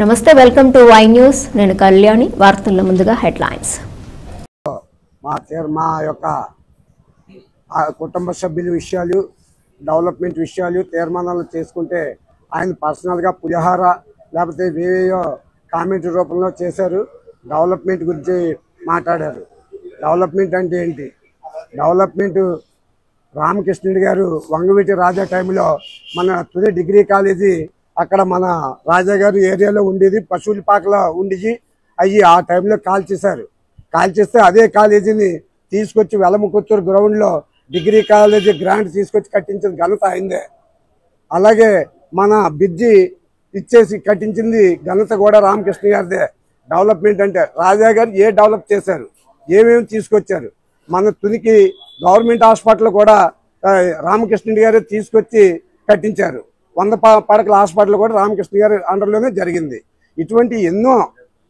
నమస్తే, welcome to Y news. నేను కళ్యాణి. వార్తల్లో ముందుగా హెడ్లైన్స్. మా యొక్క కుటుంబ సభ్యుల విషయాలు, డెవలప్మెంట్ విషయాలు తీర్మానాలు చేసుకుంటే ఆయన పర్సనల్గా పులిహార లేకపోతే వేవేయో కామెంట్ రూపంలో చేశారు. డెవలప్మెంట్ గురించి మాట్లాడారు. డెవలప్మెంట్ అంటే ఏంటి? డెవలప్మెంట్ రామకృష్ణుడి గారు వంగవీటి రాజా టైంలో మన తుది డిగ్రీ కాలేజీ అక్కడ మన రాజా గారు ఏరియాలో ఉండేది, పశువుల పాకలో ఉండేది. అవి ఆ టైంలో కాల్చేశారు. కాల్చేస్తే అదే కాలేజీని తీసుకొచ్చి వెలమకొత్తూరు గ్రౌండ్లో డిగ్రీ కాలేజీ గ్రాంట్ తీసుకొచ్చి కట్టించిన ఘనత అయిందే. అలాగే మన బ్రిడ్జి ఇచ్చేసి కట్టించింది ఘనత కూడా రామకృష్ణ గారిదే. డెవలప్మెంట్ అంటే రాజా గారు డెవలప్ చేశారు, ఏమేమి తీసుకొచ్చారు. మన తునికి గవర్నమెంట్ హాస్పిటల్ కూడా రామకృష్ణుడి గారే తీసుకొచ్చి కట్టించారు. 100 పడకల హాస్పిటల్ కూడా రామకృష్ణ గారి అండర్లోనే జరిగింది. ఇటువంటి ఎన్నో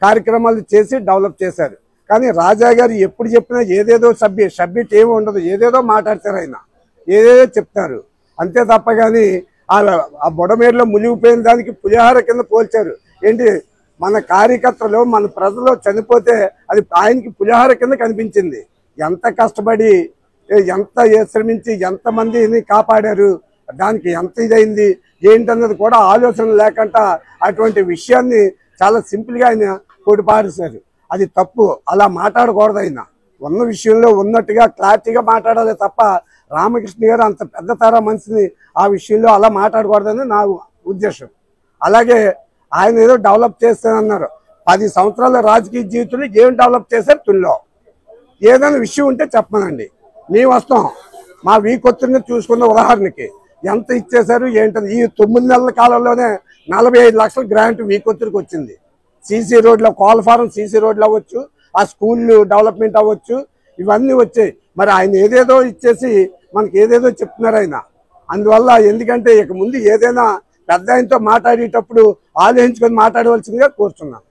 కార్యక్రమాలు చేసి డెవలప్ చేశారు. కానీ రాజా గారు ఎప్పుడు చెప్పినా ఏదేదో సబ్జెక్ట్ ఏమి ఉండదు, ఏదేదో మాట్లాడతారు. ఆయన ఏదేదో చెప్తారు అంతే తప్ప. కానీ ఆ బొడమేరులో మునిగిపోయిన దానికి పులిహార కింద పోల్చారు. ఏంటి, మన కార్యకర్తలు మన ప్రజలు చనిపోతే అది ఆయనకి పులిహార కింద కనిపించింది. ఎంత కష్టపడి, ఎంత శ్రమించి ఎంతమందిని కాపాడారు, దానికి ఎంత ఇదైంది ఏంటన్నది కూడా ఆలోచన లేకుండా అటువంటి విషయాన్ని చాలా సింపుల్గా ఆయన కొడిపారేశారు. అది తప్పు. అలా మాట్లాడకూడదు. ఆయన ఉన్న విషయంలో ఉన్నట్టుగా క్లారిటీగా మాట్లాడాలి తప్ప రామకృష్ణ గారు అంత పెద్ద తర మనిషిని ఆ విషయంలో అలా మాట్లాడకూడదని నా ఉద్దేశం. అలాగే ఆయన ఏదో డెవలప్ చేస్తానన్నారు. 10 సంవత్సరాల రాజకీయ జీవితంలో ఏం డెవలప్ చేశారు? తుల్లో ఏదైనా విషయం ఉంటే చెప్పమనండి, మేము వస్తాం. మా వీకొత్తుని చూసుకున్న ఉదాహరణకి ఎంత ఇచ్చేశారు ఏంటది. ఈ 9 నెలల కాలంలోనే 45 లక్షల గ్రాంట్ వీకొత్తుడికి వచ్చింది. సీసీ రోడ్ల కోల్ఫారం సీసీ రోడ్లు అవ్వచ్చు, ఆ స్కూళ్ళు డెవలప్మెంట్ అవ్వచ్చు, ఇవన్నీ వచ్చాయి. మరి ఆయన ఏదేదో ఇచ్చేసి మనకి ఏదేదో చెప్తున్నారు ఆయన. అందువల్ల ఎందుకంటే ఇక ముందు ఏదైనా పెద్ద ఆయనతో మాట్లాడేటప్పుడు ఆలోచించుకొని మాట్లాడవలసిందిగా కోరుతున్నాను.